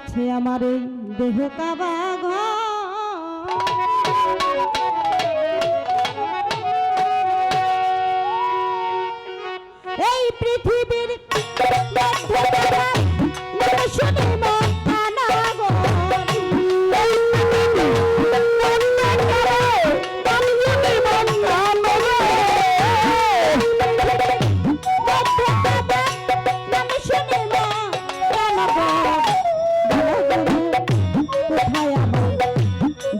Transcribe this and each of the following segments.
আছে আমার এই দেহ কাবা ঘর। এই পৃথিবীর শুনে মন আনা গো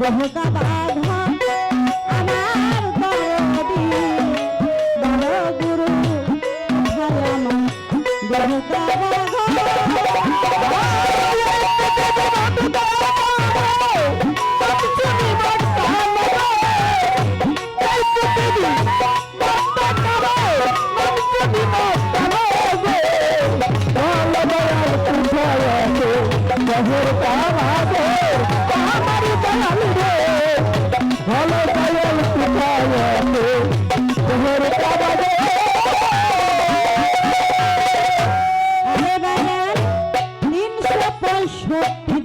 দেহ কাবা ঘর আমার দরদি বড় গুরু কোথায় আমার দেহ কাবা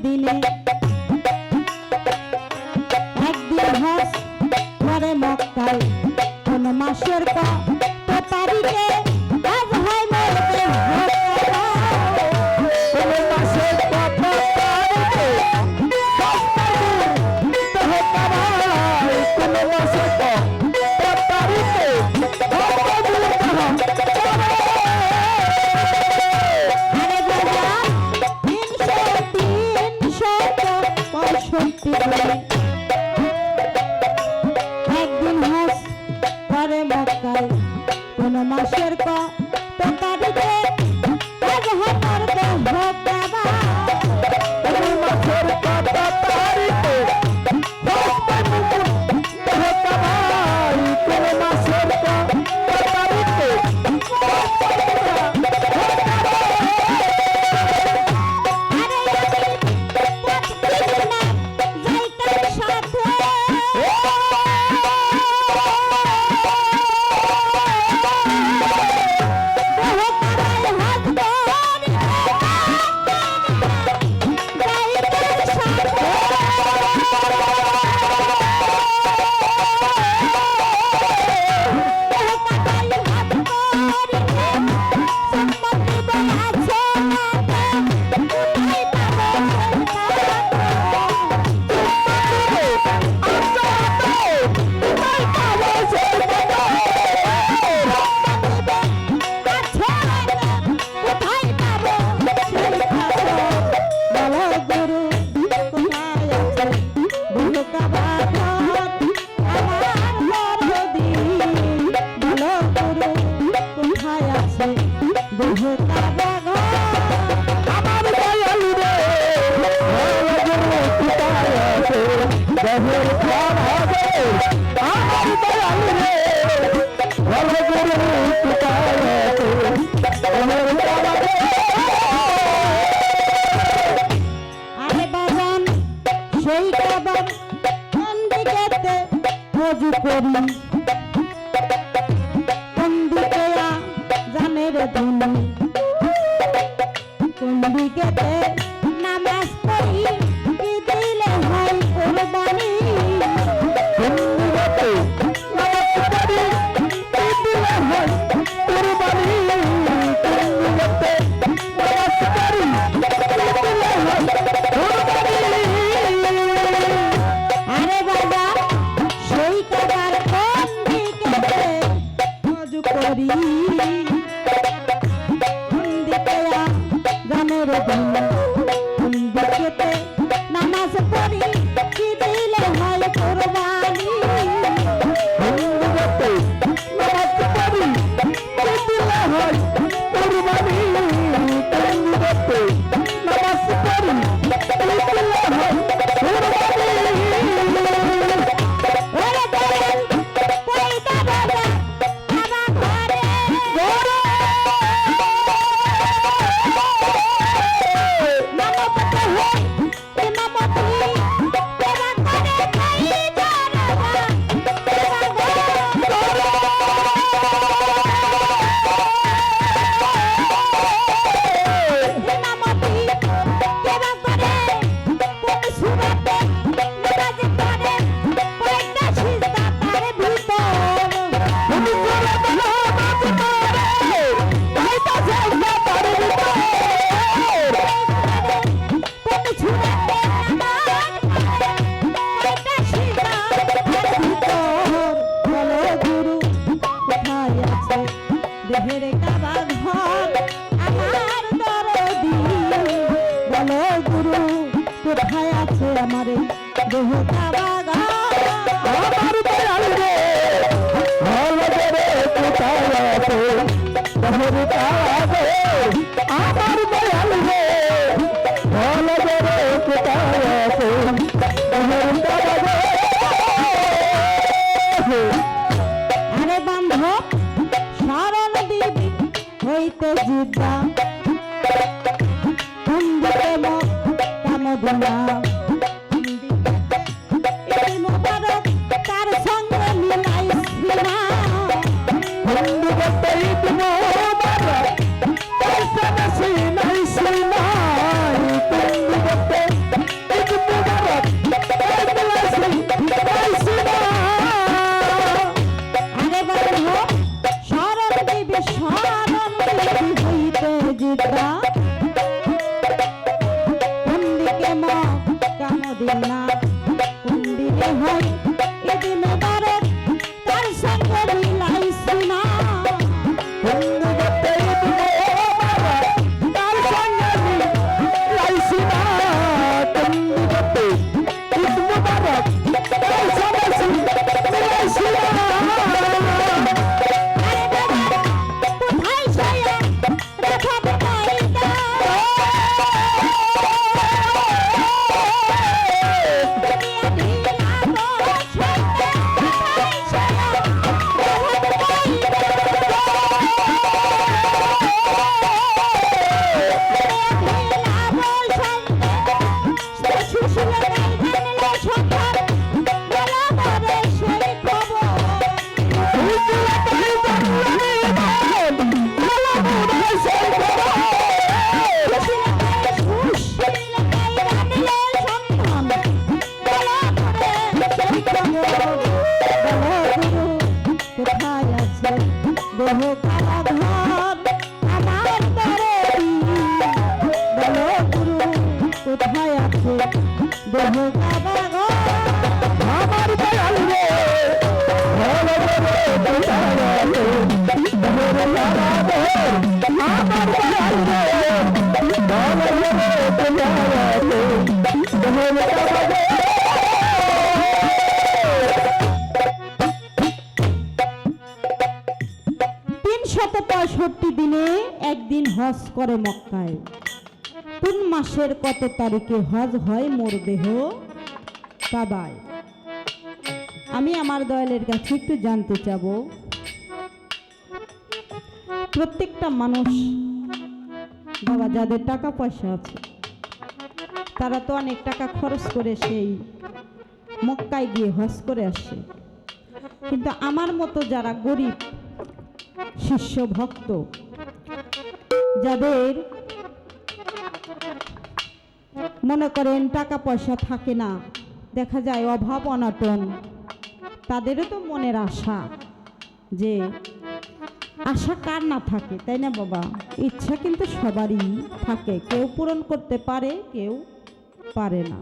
দিনে একদিন হজ করে মক্কায় কোন মাসের কত তারিখে আজ হয় মরতে কোন মাসের কত তারিখে কোন মাসের কত তারিখে একদিন হজ করে মক্কায় কোন মাসের কত তারিখে আজ হয় মরতে কাবা কোন মাসের কত তারিখে কোন মাসের কত তারিখে জানের ধুনি কোন দিকেতে নামাজ পড়ি কি দিলে হয় কুরবানি কোন দিকেতে নামাজ পড়ি কি দিলে হয় কুরবানি কোন দিকেতে নামাজ পড়ি কি দিলে হয় কুরবানি আরে বাবা সেই কাবার কোন দিকেতে ওযু করি নামাজ পড়ি কি দিলে হয় কুরবানি নামাজ পড়ি কি দিলে হয় কুরবানি নামাজ পড়ি কি দিলে হয় কুরবানি ওরে বলেন কই দাদা বাবা ঘরে দেহের কাবা ঘর আমার দরদি বলো গুরু কোথায় আছে আমার দেহ কাবা ঘর আমার দয়াল রে ভালো করে কোথায় আছে দেহের কাবা ঘর আমার দয়াল রে ভালো করে কোথায় আছে দেহের কাবা ঘর আরে বান্ধব শরণ দিবি হইতে জিদ্দা কুন্দিতে মদিনা এই মোবারক তার সঙ্গে মিলাইছি না হিন্দু বলতে ঈদ মোবারক পয়সা বেশি নাই সিনাই হিন্দু বলতে ঈদ মোবারক পয়সা বেশি নাই আরে বান্ধব শরণ দিবি হইতে জিদ্দা কুন্দিকে মদিনা কুন্দিরে হয় ঈদ মোবারক তার সঙ্গে মিলাইছি না হিন্দু বলতে ঈদ মোবারক তার সঙ্গে মিলাইছি না হিন্দু বলতে ঈদ মোবারক পয়সা বেশি মিলাইছি না আরে বাবা কোথায় ছায়া রাখাব কায়দা দুনিয়া ঢিলা বছরে কোথায় ছায়া রাখাব কায়দা কোথায় আছে দেহ কালা ঘর আমার দরদি বলো গুরু কোথায় আছে দেহ কালা ঘর আমার দয়াল রে ভালো করে কোথায় আছে দেহের কাবা ঘর আমার দয়াল রে ভালো করে কোথায় আছে দেহের কাবা ঘর 365 দিনে একদিন হজ করে মক্কায় কোন মাসের কত তারিখে হজ হয় মোর দেহ কাবায় আমি আমার দয়ালের কাছে একটু জানতে চাব প্রত্যেকটা মানুষ বাবা যাদের টাকা পয়সা আছে তারা তো অনেক টাকা খরচ করে সেই মক্কায় গিয়ে হজ করে আসে কিন্তু আমার মতো যারা গরিব শিষ্য ভক্ত যাদের মনে করেন টাকা পয়সা থাকে না দেখা যায় অভাব অনটন তাদেরও তো মনের আশা যে আশা কার না থাকে তাই না বাবা ইচ্ছা কিন্তু সবারই থাকে কেউ পূরণ করতে পারে কেউ পারে না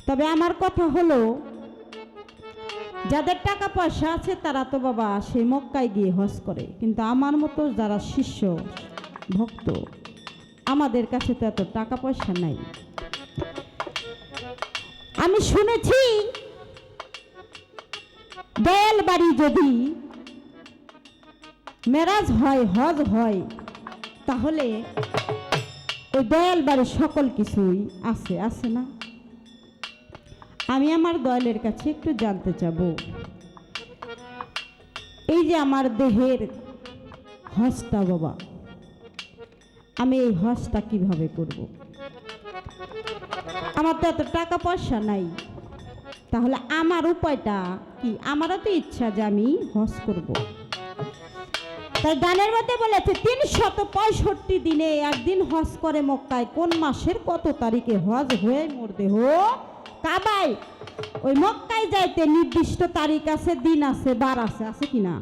তবে আমার কথা হলো যাদের টাকা পয়সা আছে তারা তো বাবা সেই মক্কায় গিয়ে হজ করে কিন্তু আমার মতো যারা শিষ্য ভক্ত আমাদের কাছে তো এত টাকা পয়সা নাই আমি শুনেছি দয়াল বাড়ি যদি মেরাজ হয় হজ হয় তাহলে ওই দয়াল বাড়ির সকল কিছুই আছে না আমি আমার দয়ালের কাছে একটু জানতে চাব এই যে আমার দেহের হজটা বাবা আমি এই হজটা কিভাবে করব আমার তো এত টাকা পয়সা নাই তাহলে আমার উপায়টা কি আমারও তো ইচ্ছা যে আমি হজ করব তাই গানের মধ্যে বলেছে 365 দিনে একদিন হজ করে মক্কায় কোন মাসের কত তারিখে হজ হয়ে মোর দেহ কাবায় ওই মক্কায় যাইতে নির্দিষ্ট তারিখ আছে দিন আছে বার আছে কিনা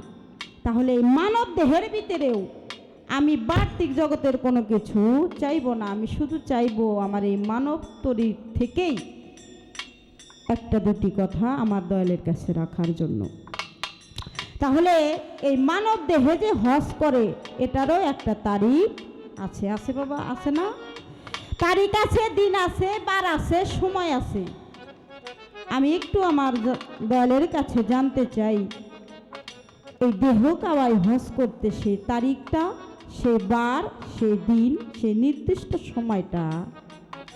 তাহলে এই মানব দেহের ভিতরেও আমি বার্তিক জগতের কোনো কিছু চাইবো না, আমি শুধু চাইবো আমার এই মানব তরি থেকেই একটা দুটি কথা আমার দয়ালের কাছে রাখার জন্য। তাহলে এই মানব দেহে যে হজ করে এটারও একটা তারিখ আছে, আছে বাবা, আছে না? তারিখ আছে, দিন আছে, বার আছে, সময় আছে। আমি একটু আমার দয়ালের কাছে জানতে চাই, এই দেহ কাওয়ায় হজ করতে সেই তারিখটা, সেই বার, সেই দিন, সেই নির্দিষ্ট সময়টা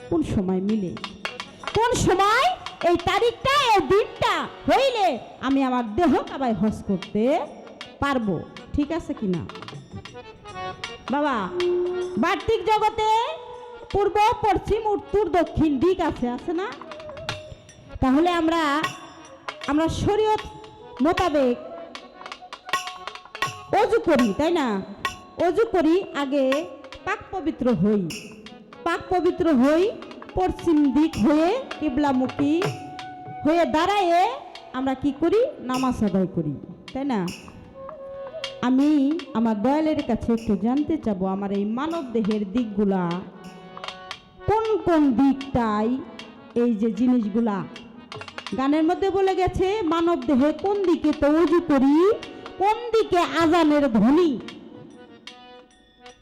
কোন সময় মিলে, কোন সময় এই তারিখটা, এই দিনটা হইলে আমি আমার দেহ কাওয়ায় হজ করতে পারবো, ঠিক আছে কিনা বাবা? বার্তিক জগতে পূর্ব, পশ্চিম, উত্তর, দক্ষিণ দিক আছে, আছে না? তাহলে আমরা শরীয়ত মোতাবেক অজু করি, তাই না? অজু করি, আগে পাক পবিত্র হই, পাক পবিত্র হই, পশ্চিম দিক হয়ে কিবলামুখী হয়ে দাঁড়ায়ে আমরা কি করি? নামাজ আদায় করি, তাই না? আমি আমার দয়ালের কাছে একটু জানতে চাবো, আমার এই মানব দেহের দিকগুলা কোন কোন দিকটাই, এই যে জিনিসগুলা গানের মধ্যে বলে গেছে, মানব দেহে কোন দিকে তো উজু করি, কোন দিকে আজানের ধ্বনি,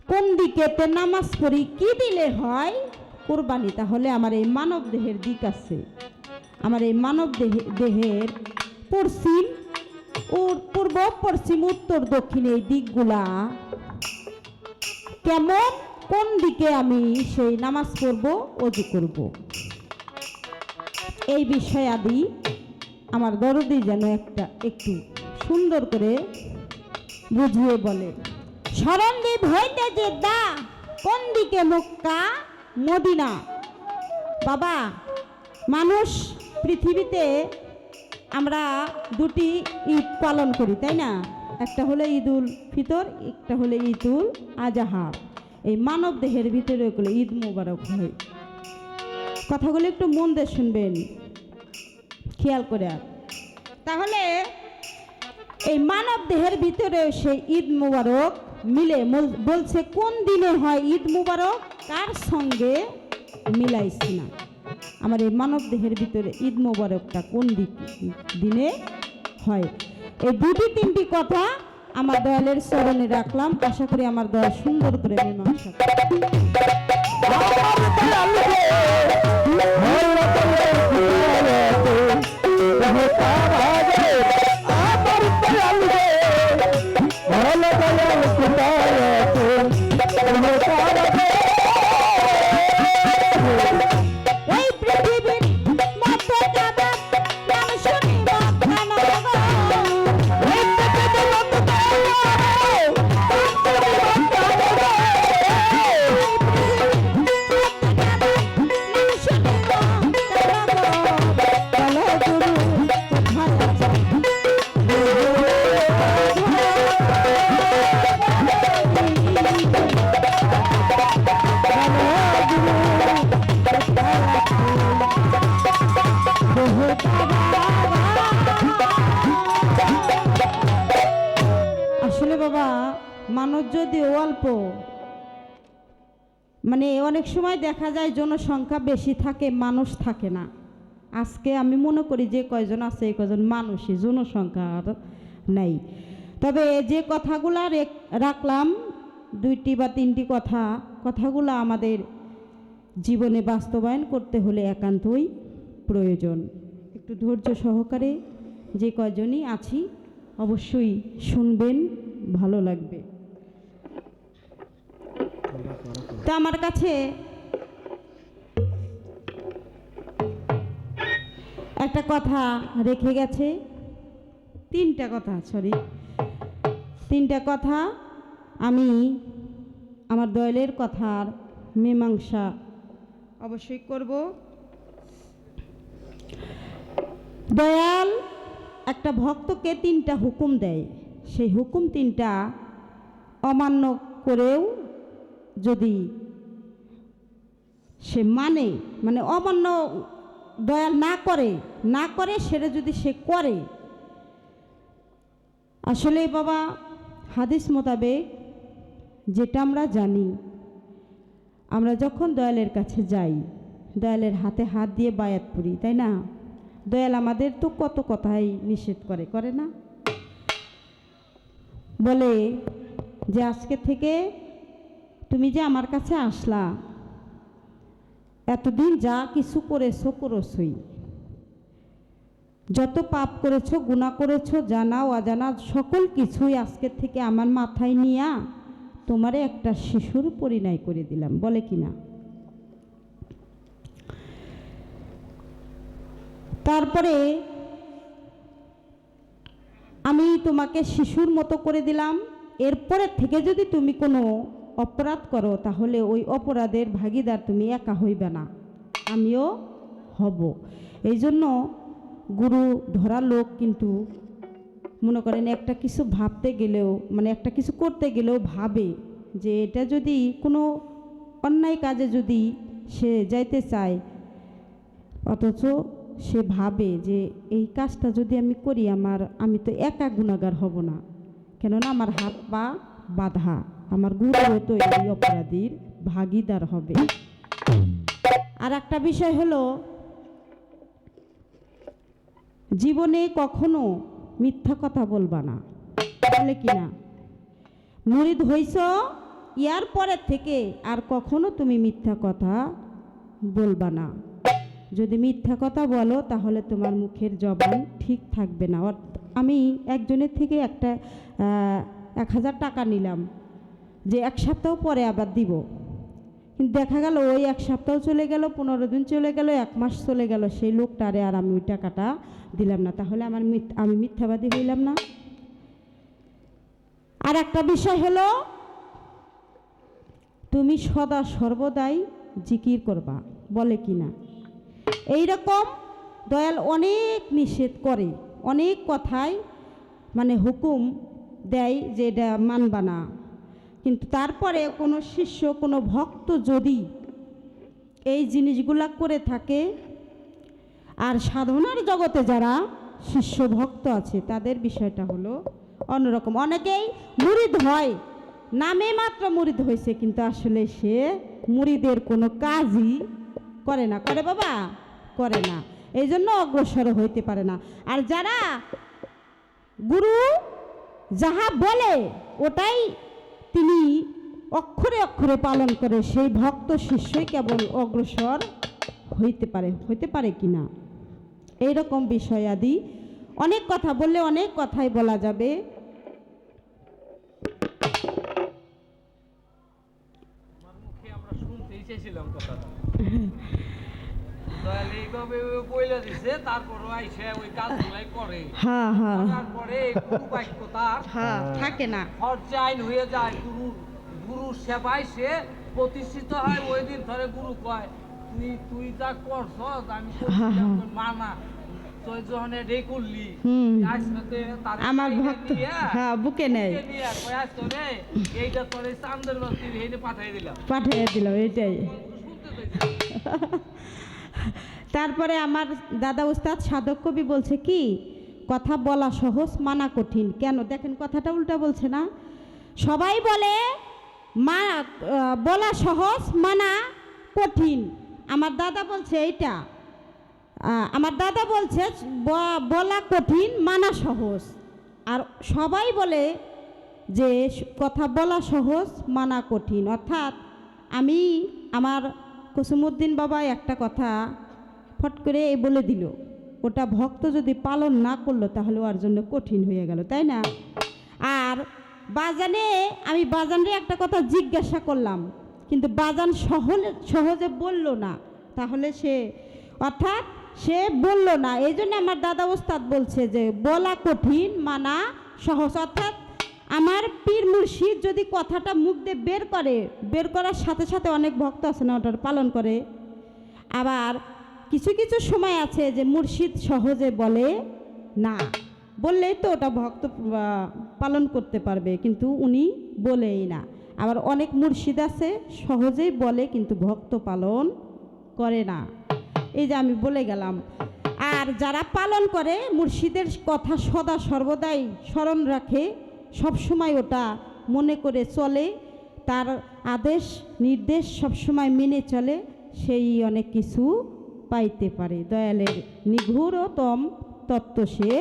কোন দিকে তে নামাজ পড়ি, কি দিলে হয় কোরবানি। তাহলে আমার এই মানব দেহের দিক আছে, আমার এই মানব দেহের পশ্চিম ও পূর্ব, পশ্চিম, উত্তর, দক্ষিণ এই দিকগুলা কেমন, কোন দিকে আমি সেই নামাজ পড়ব, ওযু করব, এই বিষয় আদি আমার দরদি যেন একটু সুন্দর করে বুঝিয়ে বলে। স্মরণদ্বীপ হইতে যে দা, কোন দিকে মক্কা মদিনা। বাবা, মানুষ পৃথিবীতে আমরা দুটি ঈদ পালন করি, তাই না? একটা হলো ঈদুল ফিতর, একটা হলো ঈদুল আজহা। এই মানব দেহের ভিতরে ওগুলো ঈদ মোবারক হয়। কথাগুলো একটু মন দিয়ে শুনবেন, খেয়াল করে। তাহলে এই মানব দেহের ভিতরে সেই ঈদ মোবারক মিলে বলছে কোন দিনে হয় ঈদ মোবারক, কার সঙ্গে মিলাইছি না। আমার এই মানব দেহের ভিতরে ঈদ মোবারকটা কোন দিনে হয়, এই দুটি তিনটি কথা আমার দয়ালের চরণে রাখলাম। আশা করি আমার দয়াল সুন্দর করে মীমাংসা মানুষ যদি অল্প, মানে অনেক সময় দেখা যায় জনসংখ্যা বেশি থাকে, মানুষ থাকে না। আজকে আমি মনে করি যে কয়জন আছে এই কয়জন মানুষই, জনসংখ্যা আর নেই। তবে যে কথাগুলা রাখলাম, দুইটি বা তিনটি কথাগুলো আমাদের জীবনে বাস্তবায়ন করতে হলে একান্তই প্রয়োজন। একটু ধৈর্য সহকারে যে কয়জনই আছি অবশ্যই শুনবেন, ভালো লাগবে। তো আমার কাছে একটা কথা রেখে গেছে, তিনটা কথা আমি আমার দয়ালের কথার মীমাংসা অবশ্যই করব। দয়াল একটা ভক্তকে তিনটা হুকুম দেয়, সেই হুকুম তিনটা অমান্য করেও যদি সে মানে অমান্য দয়াল না করে সেটা যদি সে করে, আসলে বাবা হাদিস মোতাবেক যেটা আমরা জানি, আমরা যখন দয়ালের কাছে যাই, দয়ালের হাতে হাত দিয়ে বায়াত করি, তাই না? দয়াল আমাদের তো কত কথাই নিষেধ করে না? বলে যে আজকে থেকে তুমি যে আমার কাছে আসলা, এতদিন যা কিছু করেছো করেছই, যত পাপ করেছো, গুনাহ করেছো, জানা অজানা সকল কিছুই আজকে থেকে আমার মাথায় নিয়া তোমারে একটা শিশুর পরিণয় করে দিলাম, বলে কি না? তারপরে আমি তোমাকে শিশুর মতো করে দিলাম। এরপরে থেকে যদি তুমি কোনো অপরাধ করো, তাহলে ওই অপরাধের ভাগীদার তুমি একা হইবে না, আমিও হব। এই জন্য গুরু ধরা লোক কিন্তু মনে করেন একটা কিছু ভাবতে গেলেও, মানে একটা কিছু করতে গেলেও ভাবে যে এটা যদি কোনো অন্যায় কাজে যদি সে যাইতে চায়, অথচ সে ভাবে যে এই কাজটা যদি আমি করি, আমি তো একা গুনাহগার হব না, কেননা আমার হাত পা বাঁধা, আমার গুরুও তো এই অপরাধীর ভাগীদার হবে। আর একটা বিষয় হলো, জীবনে কখনো মিথ্যা কথা বলবা না, বলে কি না? মুরিদ হইছ, ইয়ার পরের থেকে আর কখনো তুমি মিথ্যা কথা বলবা না। যদি মিথ্যা কথা বলো তাহলে তোমার মুখের জবান ঠিক থাকবে না। আমি একজনের থেকে 1000 টাকা নিলাম যে 1 সপ্তাহ পরে আবার দিব, কিন্তু দেখা গেল ওই 1 সপ্তাহ চলে গেল, 15 দিন চলে গেল, 1 মাস চলে গেল, সেই লোকটারে আর আমি ওই টাকাটা দিলাম না, তাহলে আমি মিথ্যাবাদী হইলাম না? আর একটা বিষয় হলো, তুমি সদা সর্বদাই জিকির করবা, বলে কি না? এইরকম দয়াল অনেক নিষেধ করে, অনেক কথায় মানে হুকুম দেয় যে এটা মানবা না, কিন্তু তারপরে কোনো শিষ্য, কোনো ভক্ত যদি এই জিনিসগুলা করে থাকে, আর সাধনার জগতে যারা শিষ্য ভক্ত আছে তাদের বিষয়টা হলো অন্যরকম। অনেকেই মুরিদ হয়, নামে মাত্র মুরিদ হয়েছে, কিন্তু আসলে সে মুরিদের কোনো কাজই করে না। করে বাবা? করে না, এই জন্য অগ্রসর হইতে পারে না। আর যারা গুরু যাহা বলে ওটাই তিনি অক্ষরে অক্ষরে পালন করে, সেই ভক্ত শিষ্যই কেবল অগ্রসর হইতে পারে কি না? এইরকম বিষয় আদি অনেক কথা বললে অনেক কথাই বলা যাবে। আমরা শুনতেই চাইছিলাম কথাটা, তাহলে এইভাবে বইলা দিছে, তারপরে আইসে ওই কাজগুলাই করে। হ্যাঁ হ্যাঁ, তারপরে গুরু বাক্য তার হ্যাঁ থাকে না, ফরজাইন হয়ে যায়। গুরু সেবায় সে প্রতিষ্ঠিত হয়। ওই দিন ধরে গুরু কয়, তুই যা করছ আমি মানা, তুই যখন এটাই করলি আমার ভক্ত হ্যাঁ বুকে নেই, এইটা তোর চান্দের বাস্তি পাঠিয়ে দিলাম এটাই। তারপরে আমার দাদা উস্তাদ সাধক কবি বলছে কি, কথা বলা সহজ মানা কঠিন। কেন দেখেন কথাটা উল্টা বলছে না? সবাই বলে বলা সহজ মানা কঠিন, আমার দাদা বলছে এইটা, আমার দাদা বলছে বলা কঠিন মানা সহজ। আর সবাই বলে যে কথা বলা সহজ মানা কঠিন, অর্থাৎ আমার কুসুমউদ্দিন বাবা একটা কথা ফট করে বলে দিল, ওটা ভক্ত যদি পালন না করলো তাহলে ওর জন্য কঠিন হয়ে গেল, তাই না? আর আমি বাজানরে একটা কথা জিজ্ঞাসা করলাম, কিন্তু বাজান সহজে বলল না, তাহলে সে বলল না। এই জন্য আমার দাদা ওস্তাদ বলছে যে বলা কঠিন মানা সহজ। অর্থাৎ আমার পীর মুর্শিদ যদি কথাটা মুখ দিয়ে বের করার সাথে সাথে অনেক ভক্ত আছে না ওটার পালন করে। আবার কিছু কিছু সময় আছে যে মুর্শিদ সহজে বলে না, বললেই তো ওটা ভক্ত পালন করতে পারবে, কিন্তু উনি বলেই না। আবার অনেক মুর্শিদ আছে সহজেই বলে কিন্তু ভক্ত পালন করে না, এই যে আমি বলে গেলাম। আর যারা পালন করে মুর্শিদের কথা সদা সর্বদাই স্মরণ রাখে, সবসময় ওটা মনে করে চলে, তার আদেশ নির্দেশ সবসময় মেনে চলে, সেই অনেক কিছু পাইতে পারে। দয়ালের নিগূঢ়তম তত্ত্ব সে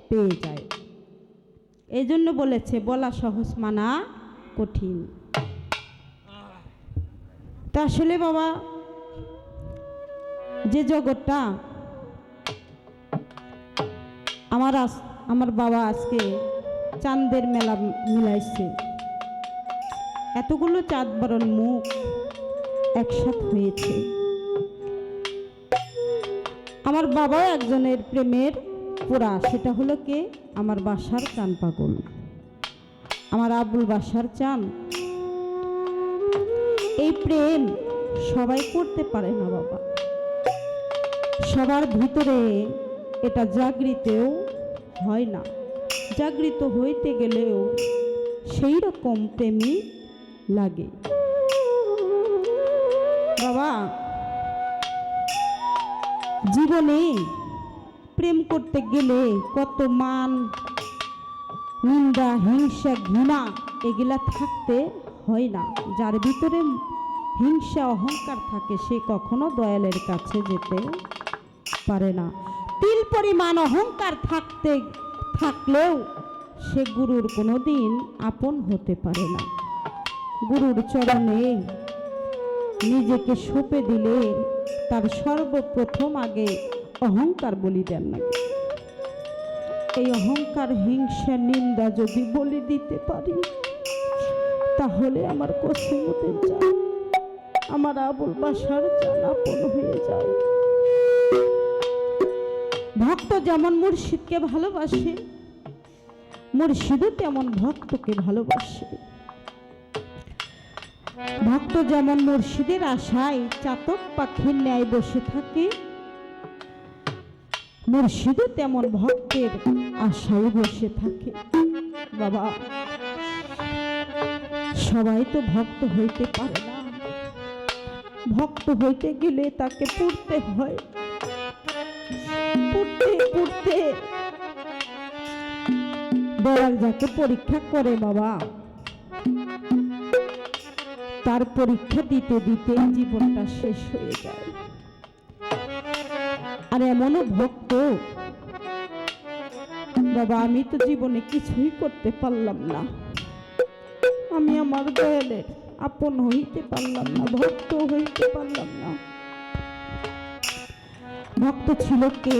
পেয়ে যায়। এই জন্য বলেছে বলা সহজ মানা কঠিন। তা আসলে বাবা, যে জগৎটা আমার বাবা আজকে চাঁদের মেলা মিলাইছে, এতগুলো চাঁদ বরণ মুখ একসাথ হয়েছে। আমার বাবাও একজনের প্রেমের পোড়া, সেটা হলো কে? আমার বাসার চান পাগল, আমার আবুল বাসার চান। এই প্রেম সবাই করতে পারে না বাবা, সবার ভিতরে এটা জাগৃতও হয় না। জাগৃত হইতে গেলেও সেই রকম প্রেমই লাগে বাবা। জীবনে প্রেম করতে গেলে কত মান, নিন্দা, হিংসা, ঘৃণা এগুলা থাকতে হয় না। যার ভিতরে হিংসা অহংকার থাকে সে কখনো দয়ালের কাছে যেতে পারে না। তিল পরিমাণ অহংকার থাকলেও সে গুরুর কোনোদিন আপন হতে পারে না। গুরুর চরণে নিজেকে সঁপে দিলে তার সর্বপ্রথম আগে অহংকার বলি দেন নাকি। এই অহংকার, হিংসা, নিন্দা যদি বলি দিতে পারি, তাহলে আমার কসিমুদ্দিন চান, আমার আবুল বাসার চান আপন হয়ে যায়। ভক্ত যেমন মুর্শিদকে ভালোবাসে, মুর্শিদও তেমন ভক্তকে ভালোবাসে। ভক্ত যেমন মুর্শিদের আশায় চাতক পাখির ন্যায় বসে থাকে, মুর্শিদও তেমন ভক্তের আশায় বসে থাকে। বাবা, সবাই তো ভক্ত হইতে পারে না। ভক্ত হইতে গেলে তাকে পড়তে হয়, পড়তে দয়াল যাকে পরীক্ষা করে বাবা, তার পরীক্ষা দিতে দিতে জীবনটা শেষ হয়ে যায়। আর এমনও ভক্ত বাবা, আমি তো জীবনে কিছুই করতে পারলাম না, আমি আমার দয়ালের আপন হইতে পারলাম না, ভক্ত হইতে পারলাম না। ভক্ত ছিল কে?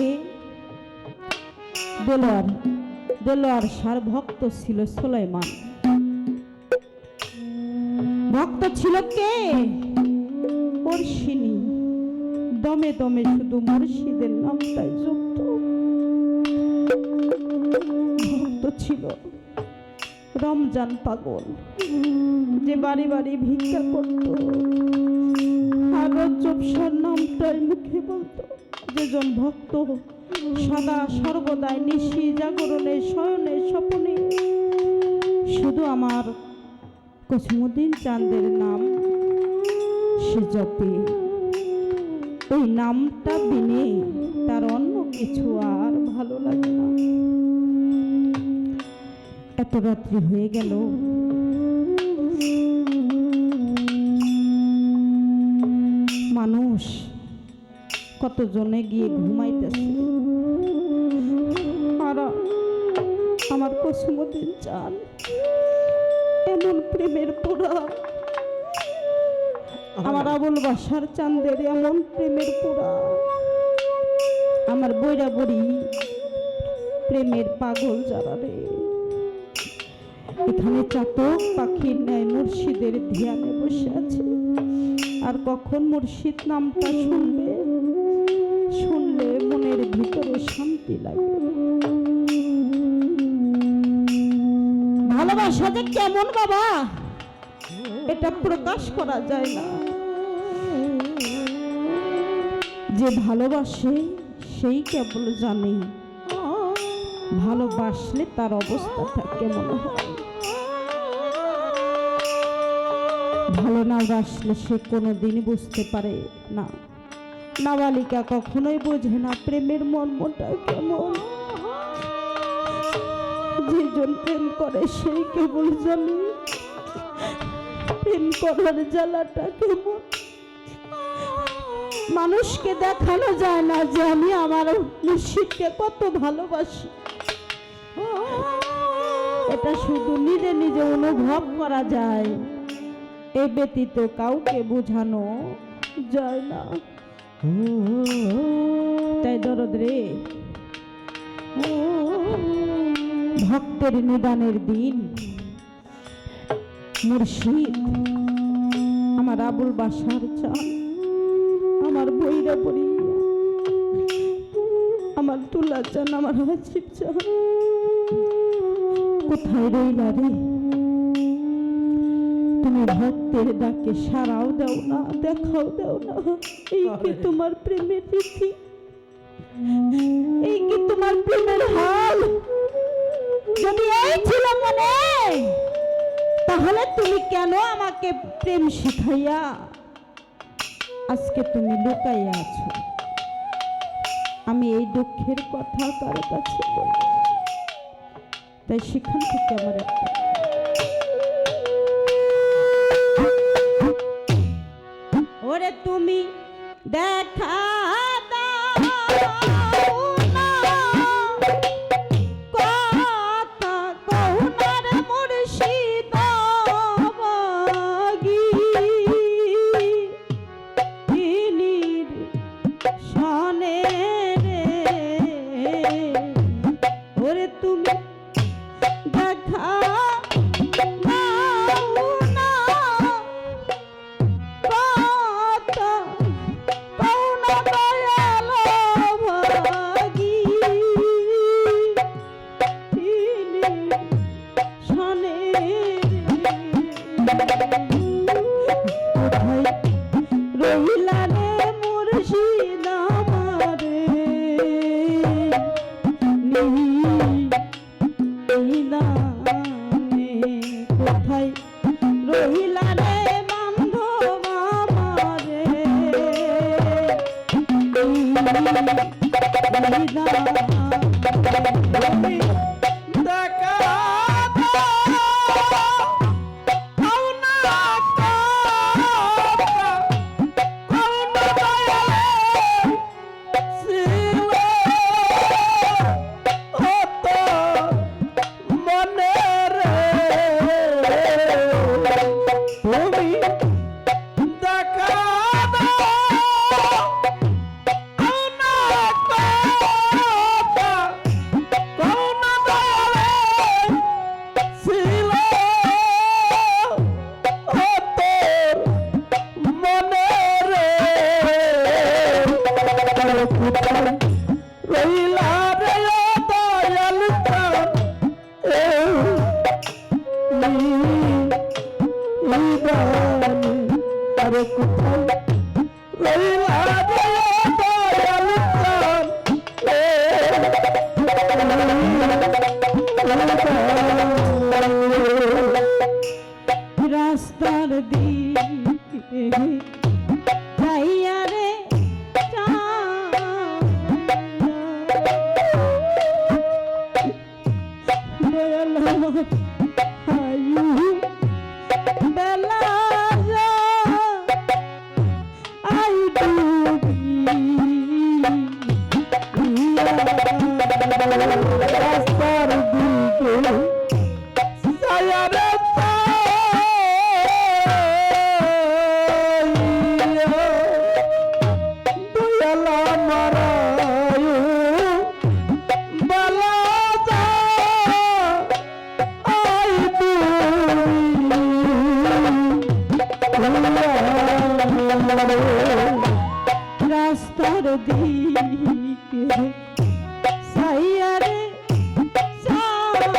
দেলোয়ার সার ভক্ত ছিল সুলাইমান। ভক্ত ছিল কে? বর্ষিনী, দমে দমে শুধু মুর্শিদের নামটাই জপত। ভক্ত ছিল রমজান পাগল, যে বাড়ি বাড়ি ভিক্ষা করত আর রজ্জবসার নামটাই মুখে বলত। যেজন ভক্ত সদা সর্বদাই নিশি জাগরণে শয়নে স্বপনে শুধু আমার কসিমুদ্দিন চাঁদের নাম সে জপে, ওই নামটা বিনে তার অন্য কিছু আর ভালো লাগে না। এত রাত্রি হয়ে গেল, মানুষ কতজনে গিয়ে ঘুমাইতেছে, আর আমার কসিমুদ্দিন চান এমন প্রেমের পোড়া, আমার আবুল বাসার চাঁদের এমন প্রেমের পোড়া, আমার বইরা বড়ি প্রেমের পাগল যারা রে, এখানে চাতক পাখির ন্যায় মুর্শিদের ধ্যানে বসে আছে। আর কখন মুর্শিদ নামটা শুনলে মনের ভিতরে শান্তি লাগে। ভালোবাসা যে কেমন বাবা, এটা প্রকাশ করা যায় না। যে ভালোবাসে সেই কেবল জানে ভালোবাসলে তার অবস্থাটা কেমন হয়। ভালো না বাসলে সে কোনোদিন বুঝতে পারে না। নাবালিকা কখনোই বোঝে না প্রেমের মর্মটা কেমন। যেজন প্রেম করে সেই কেবল জানে প্রেম করার জ্বালাটা কেমন। মানুষকে দেখানো যায় না যে আমি আমার মুর্শিদকে কত ভালোবাসি, এটা শুধু নিজে নিজে অনুভব করা যায়, এ ব্যতীত কাউকে বোঝানো যায় না। তাই দরদ রে, ভক্তের নিদানের দিন মুর্শিদ আমার আবুল বাসার চান, আমার বইরা পড়ি, আমার তুলা চান, আমার হাসিব চান, কোথায় রইলা রে? তুমি ভক্তের ডাকে সারাও দাও না, দেখাও দাও না। এই কি তোমার প্রেমের রীতি? এই কি তোমার প্রেমের হাল? যদি এই ছিল মনে, তাহলে তুমি কেন আমাকে প্রেম শিখাইয়া আজকে তুমি লুকাইয়া আছো? আমি এই দুঃখের কথা কার কাছে বলি? তাই সেখান থেকে আমার একটা ওরে তুমি দেখা রাস্তার দিকে যাইয়া রে রাস্তার দিকে সাইয়া রে সাইয়া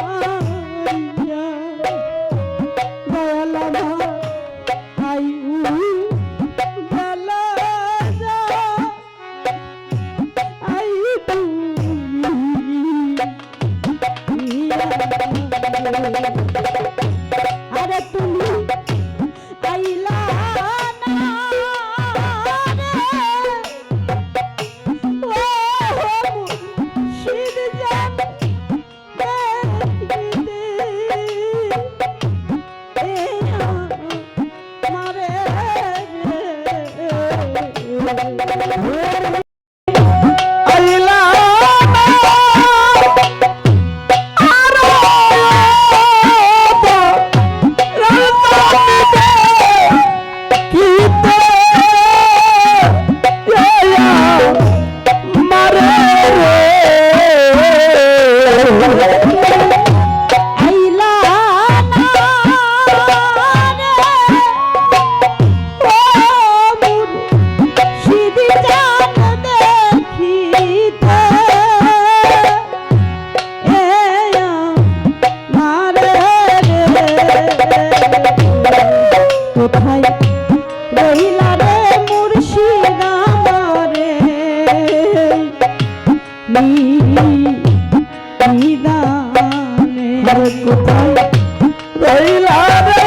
রইলা রে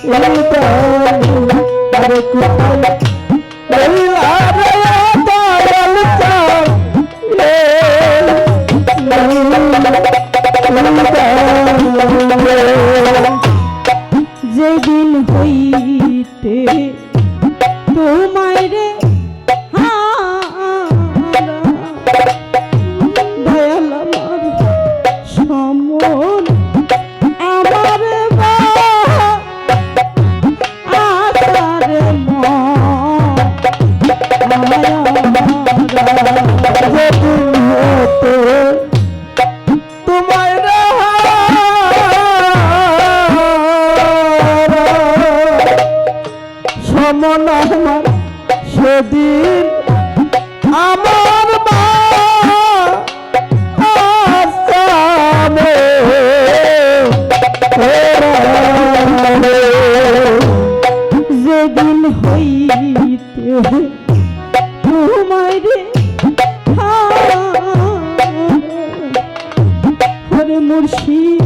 দয়াল তার আরে কোথায় রইলা রে দয়াল তার যেদিন হইতে তোমায় রে দয়াল আমার সমন আমার আসার তোমায় সমন আমার সেদিন আমার মা আসামে যেদিন হইতে তোমায় রে হরে মুর্শিদ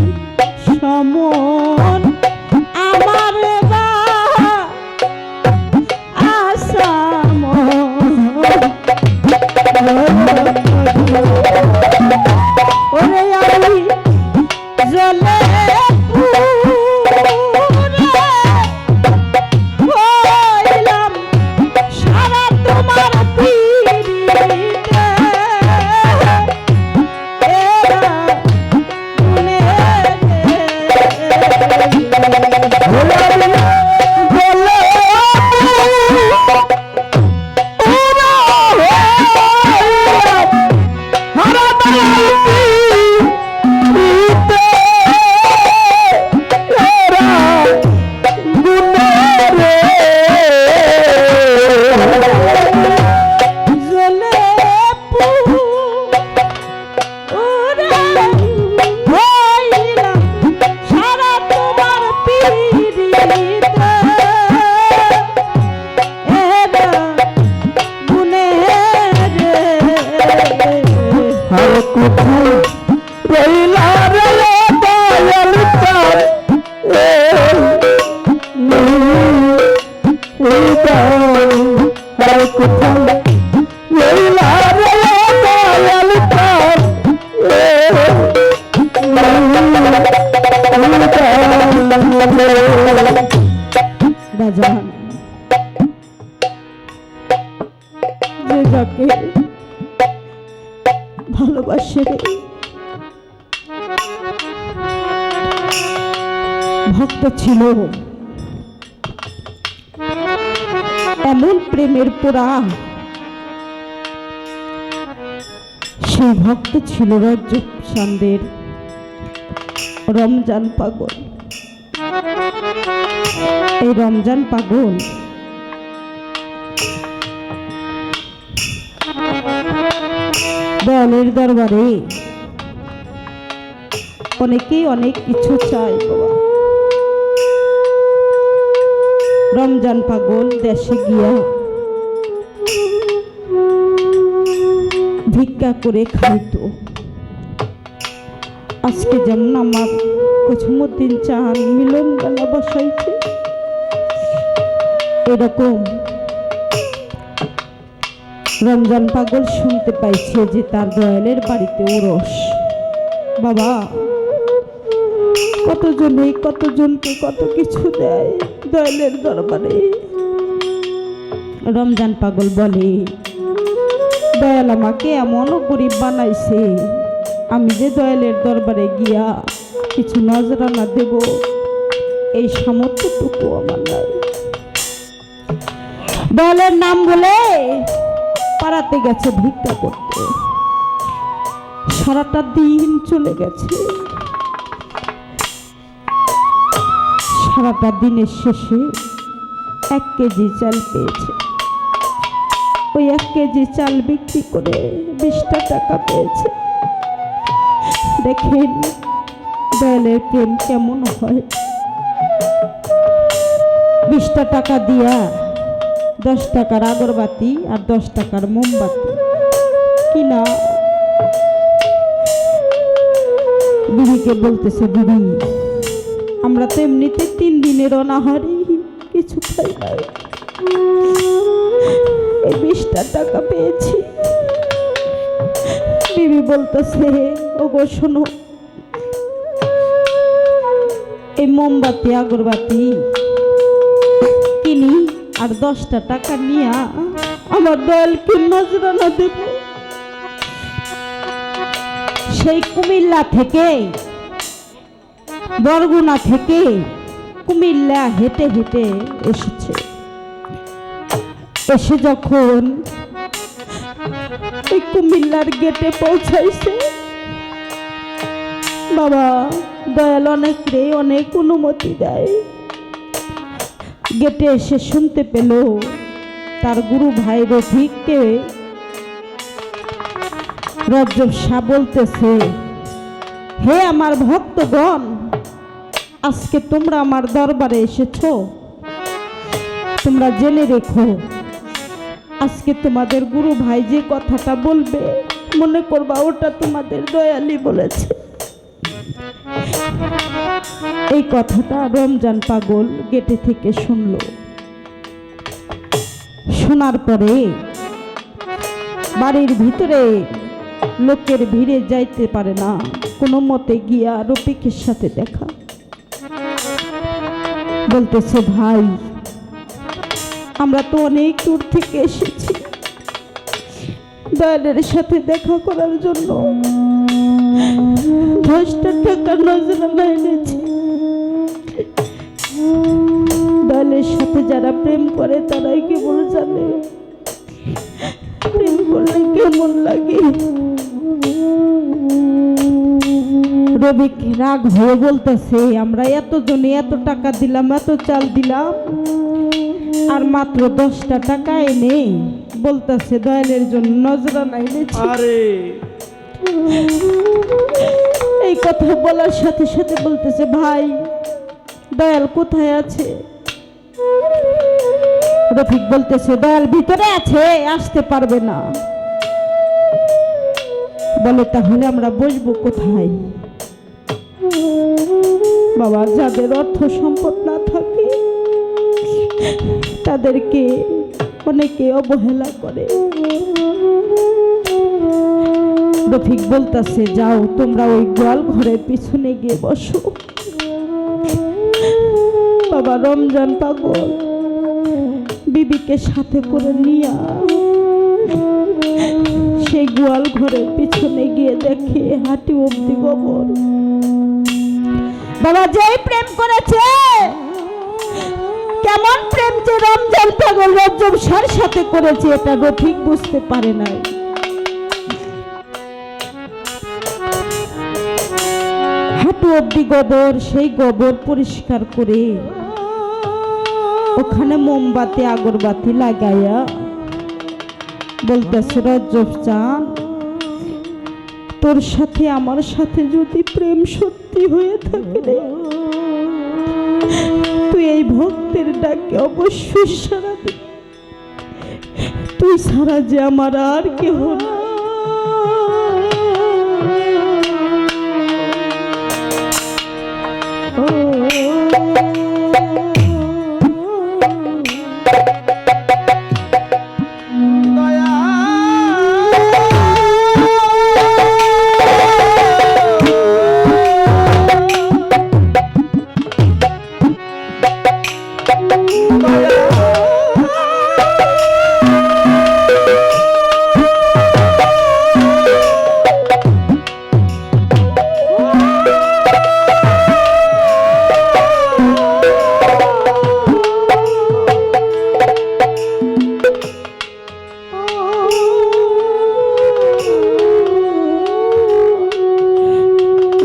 সমন আমার আসাম ওরে আমি জলে হইলাম সারা তোমার পীড়িতে এরা মনে বাজান যে যাকে ভালোবাসে ভক্ত ছিল এমন প্রেমের পোড়া সেই ভক্ত ছিল রজ্জুসানদের রমজান পাগল। এই রমজান পাগল দয়ালের দরবারে অনেকেই অনেক কিছু চায় বাবা। রমজান পাগল দেশে গিয়া ভিক্ষা করে খাইতো। আজকে যেমন আমার কসমুদ্দিন চান মিলন মেলা বসাইছে, এরকম রমজান পাগল শুনতে পাইছে যে তার দয়ালের বাড়িতে ওরস। বাবা, কতজনে কতজনকে কত কিছু দেয় দয়ালের দরবারে। রমজান পাগল বলে, দয়াল আমাকে এমনও গরিব বানাইছে, আমি যে দয়ালের দরবারে গিয়া কিছু নজরানা দেব এই সামর্থ্যটুকু আমার নাই। দয়ালের নাম বলে পাড়াতে গেছে ভিক্ষা করতে, সারাটা দিন চলে গেছে। সারাটা দিনের শেষে 1 কেজি চাল পেয়েছে। ওই 1 কেজি চাল বিক্রি করে 20টা টাকা পেয়েছে। দেখেন দয়ালের প্রেম কেমন হয়। 20টা টাকা দিয়া 10 টাকার আগরবাতি আর 10 টাকার মোমবাতি কিনা বিবিকে বলতেছে, বিবি আমরা তো এমনিতে 3 দিনের অনাহারি, কিছু খাই নাই, এই 20টা টাকা পেয়েছি। বিবি বলতেছে, ওগো শোনো, এই মোমবাতি আগরবাতি কিনি আর 10টা টাকা নিয়ে আমার দয়ালকে নজরানা দেব। সেই কুমিল্লা থেকে, বরগুনা থেকে কুমিল্লা হেঁটে হেঁটে এসেছে। এসে যখন এই কুমিল্লার গেটে পৌঁছাইছে, বাবা দয়াল অনেক অনুমতি দেয়। গেটে এসে শুনতে পেল তার গুরু ভাই রফিককে রজ্জব শাহ বলতেছে, হে আমার ভক্তগণ, আজকে তোমরা আমার দরবারে এসেছো, তোমরা জেনে রেখো, আজকে তোমাদের গুরু ভাই যে কথাটা বলবে মনে করবা ওটা তোমাদের দয়ালি বলেছে। এই কথাটা রমজান পাগল গেটে থেকে শুনল। শোনার পরে বাড়ির ভিতরে লোকের ভিড়ে যাইতে পারে না, কোনো মতে গিয়া রফিকের সাথে দেখা। বলতেছে, ভাই আমরা তো অনেক দূর থেকে এসেছি দয়ালের সাথে দেখা করার জন্য, 10টা টাকা নজরানা এনেছি। দয়ালের সাথে যারা প্রেম করে তারাই কেবল জানে প্রেম করলে কেমন লাগে। রবিক রাগ হয়ে বলতেছে, আমরা এতজনে এত টাকা দিলাম, এত চাল দিলাম, আর মাত্র 10টা টাকা এনে বলতেছে দয়ালের জন্য নজরানা এনেছি। এই কথা বলার সাথে সাথে বলতেছে, ভাই দয়াল কোথায় আছে? রফিক বলতেছে, দয়াল ভিতরে আছে, আসতে পারবে না। বলে, তাহলে আমরা বসবো কোথায়? বাবা যাদের অর্থ সম্পদ না থাকে তাদেরকে অনেকে অবহেলা করে। রফিক বলতেছে, যাও তোমরা ওই গোয়াল ঘরের পিছনে গিয়ে বসো। বাবা রমজান পাগল বিবিকে সাথে করে নিয়ে সেই গোয়াল ঘরের পিছনে গিয়ে দেখে হাঁটি অব্দি গোবর। বাবা যেই প্রেম করেছে, কেমন প্রেম যে রমজান পাগল রজ্জব শাহর সাথে করেছে এটা রফিক বুঝতে পারে নাই। হাঁটু অব্দি গোবর, সেই গোবর পরিষ্কার করে ওখানে মোমবাতি আগরবাতি লাগাইয়া বলতেছে, রজ্জব চান, তোর সাথে আমার সাথে যদি প্রেম সত্যি হয়ে থাকে রে, তুই এই ভক্তের ডাকে অবশ্যই সাড়া দিবি। তুই ছাড়া যে আমার আর কেহ না।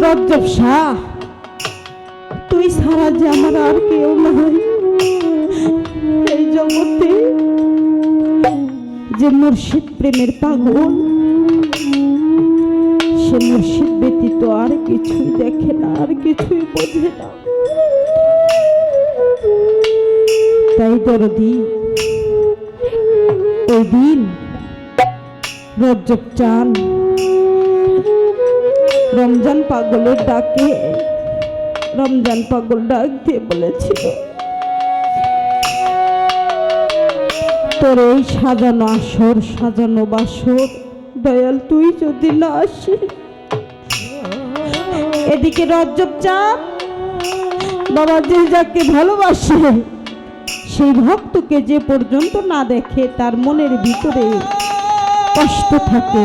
রজ্জব শাহ, তুই ছাড়া যে আমার আর কেউ নাই এই জগতে। যে মুর্শিদ প্রেমের পাগল, সে মুর্শিদ ব্যতীত আর কিছুই দেখে না, আর কিছুই বোঝে না। তাই দরদি ওই দিন রজ্জব চান, রমজান পাগলের ডাকে রমজান পাগল ডাক দিয়ে বলেছিল, তোর এই সাজানো আসর সাজানো বাসর দয়াল তুই যদি না আসিস। এদিকে রজ্জব চাঁদ বাবা যে যাকে ভালোবাসে সেই ভক্তকে যে পর্যন্ত না দেখে তার মনের ভিতরে কষ্ট থাকে।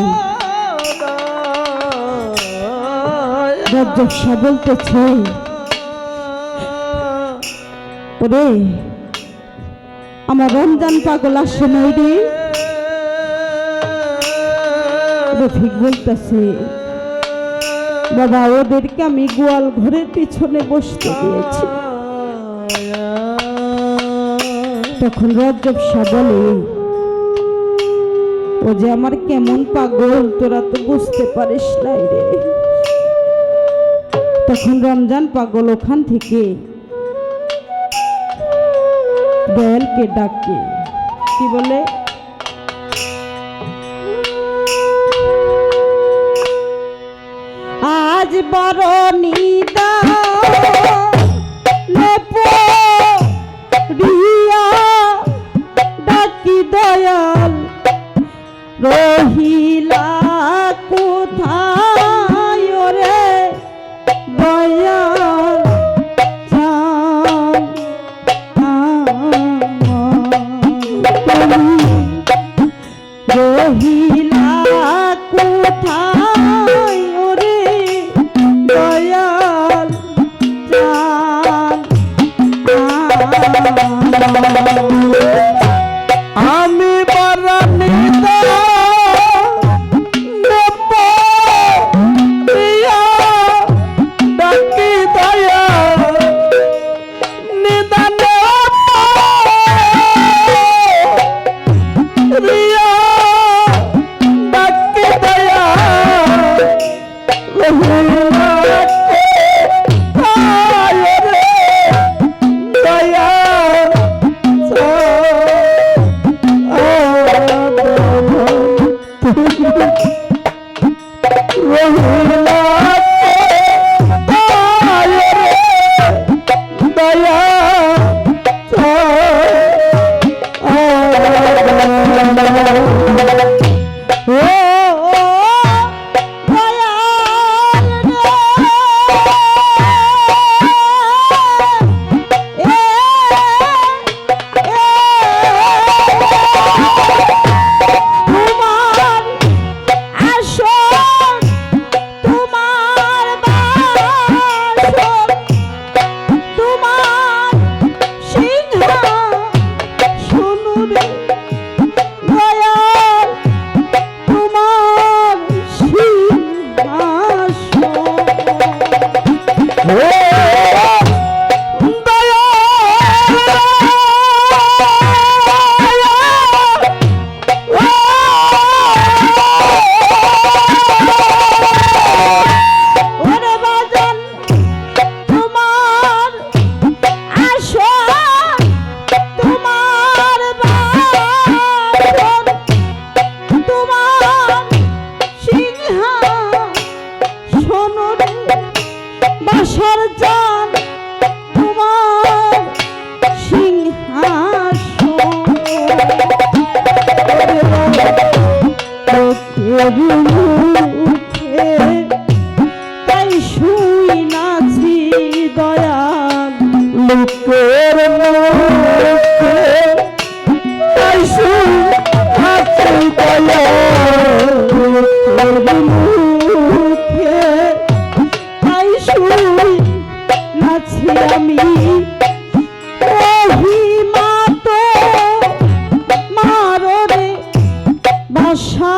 রজ্জব শাহ বলতেছে, ওরে আমার রমজান পাগল আসে নাই রে। রফিক বলতেছে, বাবা ওদেরকে আমি গোয়াল ঘরের পিছনে বসতে দিয়েছি। তখন রজ্জব শাহ বলে, ও যে আমার কেমন পাগল তোরা তো বুঝতে পারিস নাই রে। তখন রমজান পাগল ওখান থেকে দয়ালকে ডাকে, কি বলে, আজ বড় নিদা রিয়া ডাকি দয়াল রহিলা কোথায় রে দয়াল রহিলা কোথায় ওরে দয়াল আমি বারানিদা রিয়া ডাকি দয়া নিদানে রিয়া ডাকি দয়া রহিলা কোথায় রে দয়া বাসার জান তোমার সিংহাসন তাই শুই নাছি দয়াল লোকের মুখে তাই শুই নাছি দয়া লোকের মুখে তাই শুই নাছি আমি মহিমা তো মাররে বাসা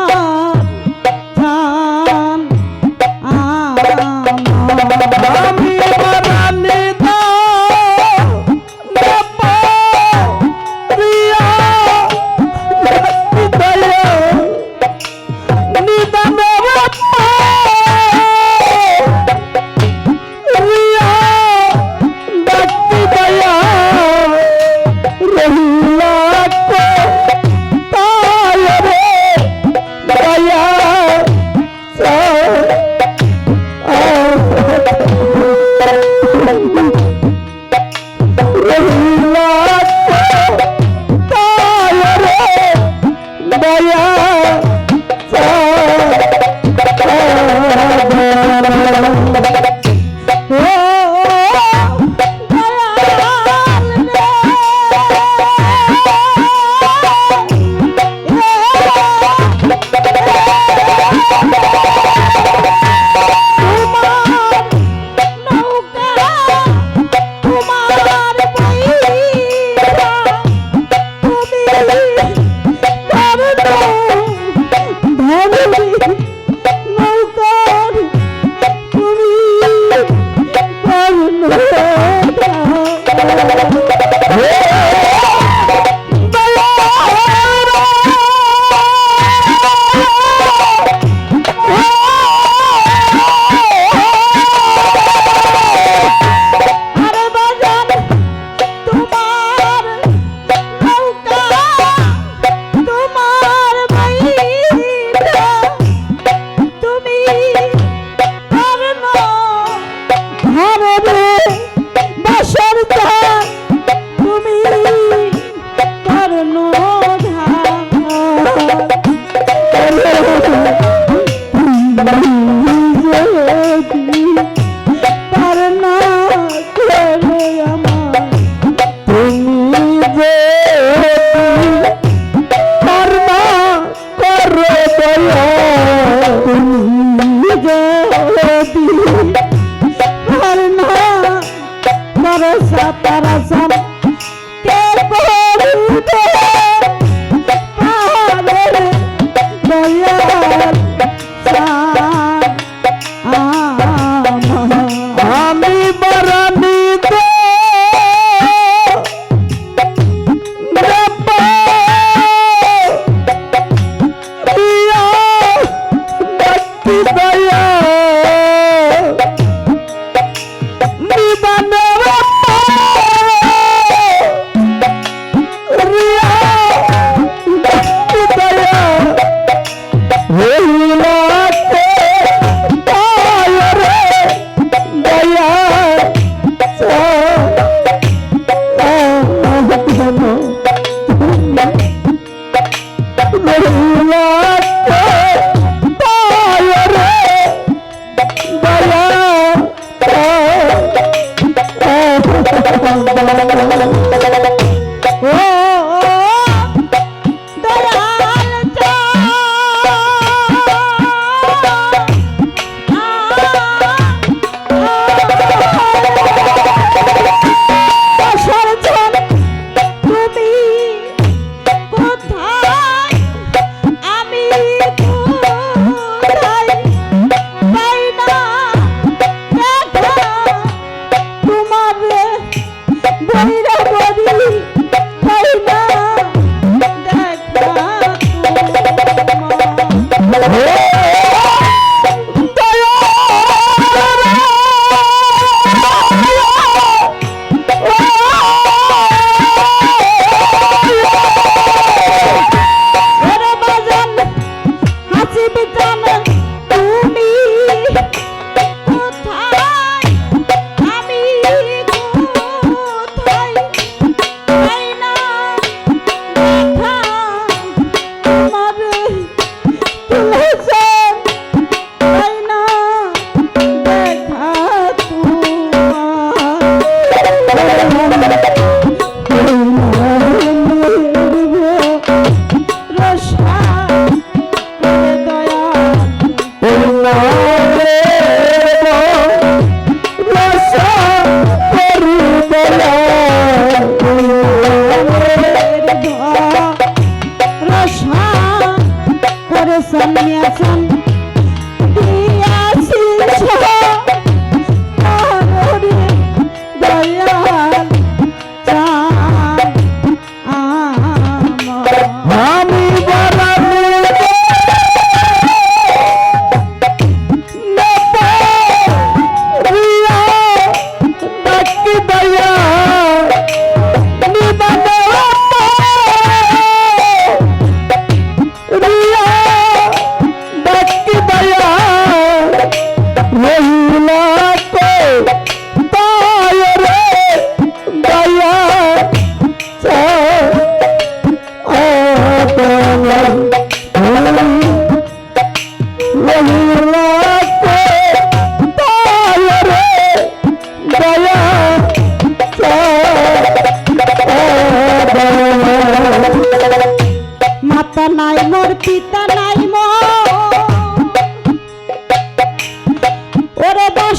রহিলা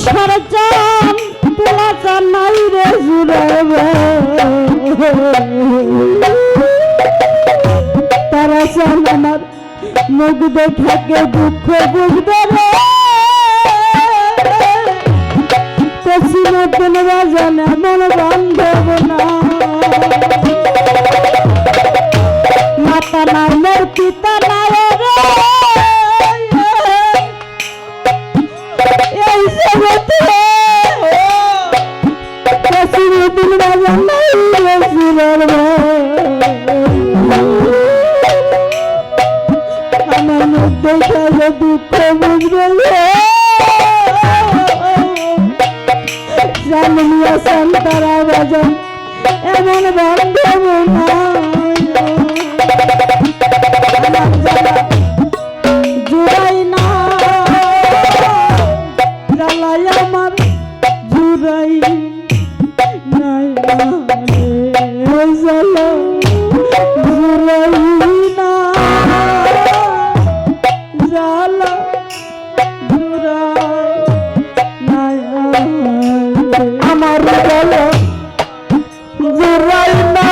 আশার চান তোলা চান নাই রে জুড়াবে তারা চান আমার মুখ দেখাকে দুঃখ বুঝবে রে কচি নতুন বাজান এমন বান্ধব না মাতা নাই মোর পিতা নাই রে এই জগতে কচি নতুন বাজান নাই রে জীবন আমার মুখ দেখাকে দুঃখ বুঝবে রে জানলিয়া সন্তারা বাজন এমন বান্ধব জুড়াই না জ্বালাই আমার জুড়াই নাই জ্বালা জুড়াই না জ্বালা জুড়াই নাই আমার গলা জুড়াই না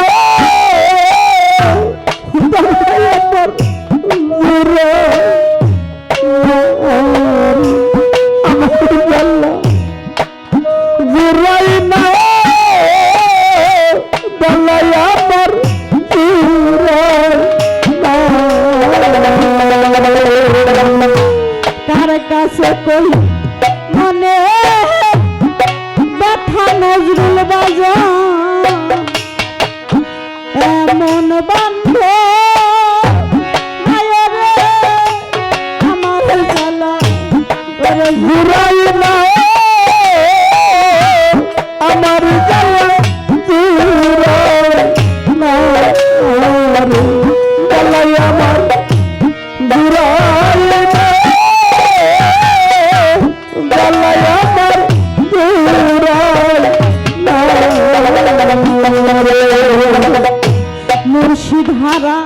আমার জুড়াই না বলাই আমার তার কাছে কই মনে ব্যথা নজরুল বাজা এমন বান্ধ মায়েরে আমার জ্বালা ওরে জুড়াই না আমার জ্বালা জুড়াই না জ্বালাই আমার জুড়াই না জ্বালাই আমার জুড়াই না মুর্শিদ হারা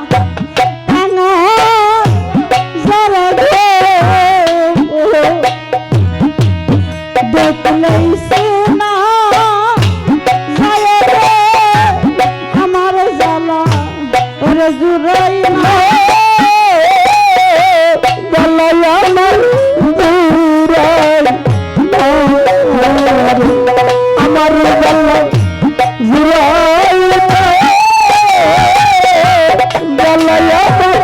যারা দেখলেই সোনা আমার জ্বালা ওরে জুড়াই না জ্বালাই আমার জুড়াই না আমার জ্বালা জুড়াই না জ্বালাই আমার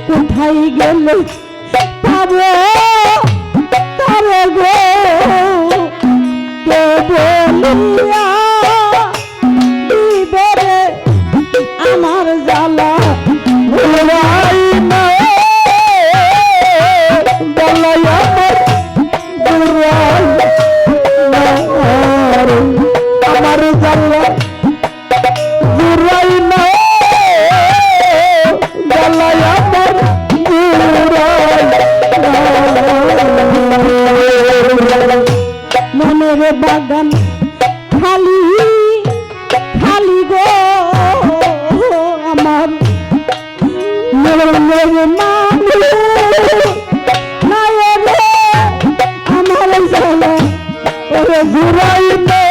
কোথায় গেলে পাবো তারে গো কে বলিয়া দিবরে আমার জ্বালা জুড়াই না জ্বালাই আমার জুড়াই না আমার জ্বালা জুড়াই না জ্বালাই আমার জুড়াই না মনের বাগান খালি খালি গো আমার মনের মানুষ নাই রে আমার জ্বালা ওরে জুড়াই না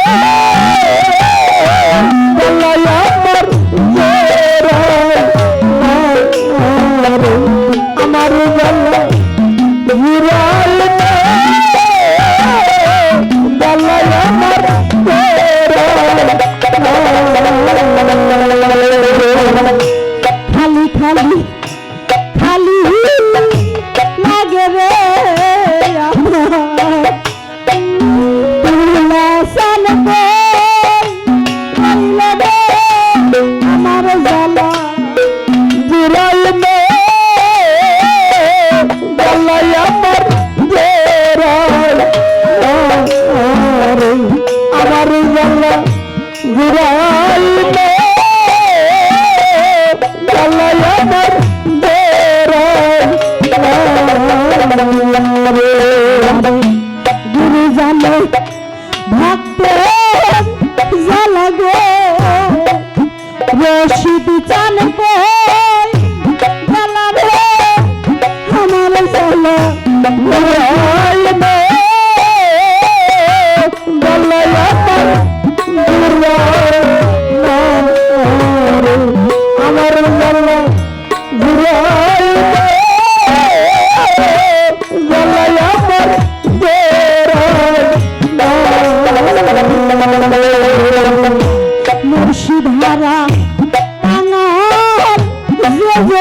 জ্বালাই আমার জুড়াই না আমার জ্বালা জুড়াই না জ্বালাই আমার খালি খালি খালি লাগে রে আমার তুলা সান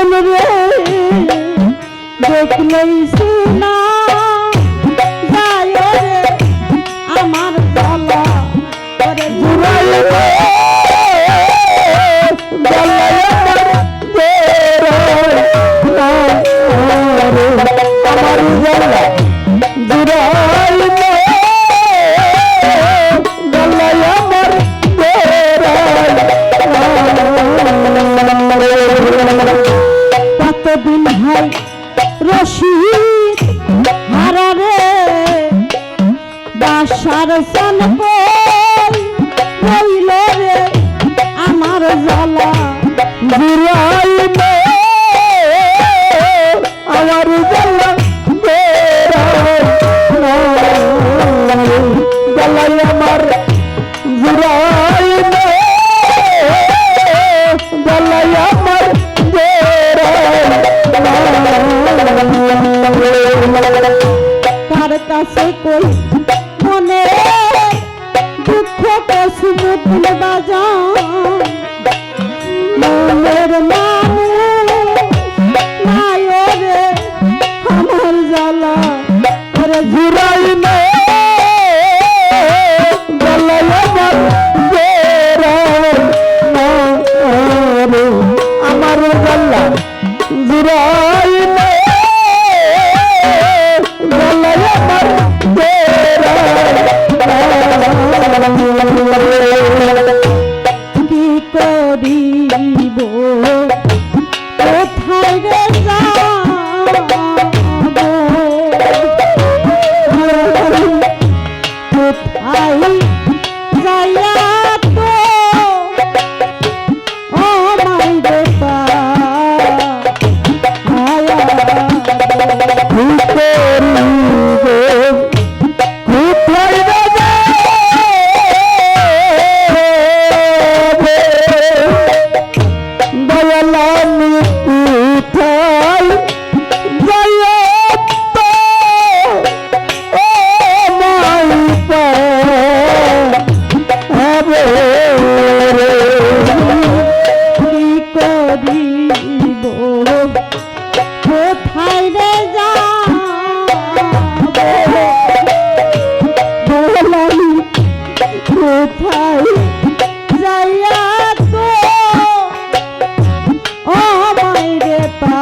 ফুল রে দেখলেই শোনা যায় রে আমার জ্বালা করে জুড়াইলে জ্বালায় আমার জোরাই না রে আমার জ্বালা জুড়াইলে জ্বালায় আমার জোরাই কতদিন ভাই রশিদ হারারে বাসার সন রইল রে আমার জ্বালা জুড়াইলে আমার জ্বালা জ্বালাই আমার জুড়াইলে জ্বালাই আমার তার কাছে কই মনে দুঃখ কসু মুকুল বাজান মনের নাই রে আমার জ্বালা করে জুড়াইলে জ্বালাই আমার আমার জ্বালা জুড়াইলে জ্বালাই আমার কি করিব কোথায় রে যাব কোথায় যাইয়া তো ও মাই রে কোথায় রে বলালি কোথায় যাইয়া তো ও মাইরে পা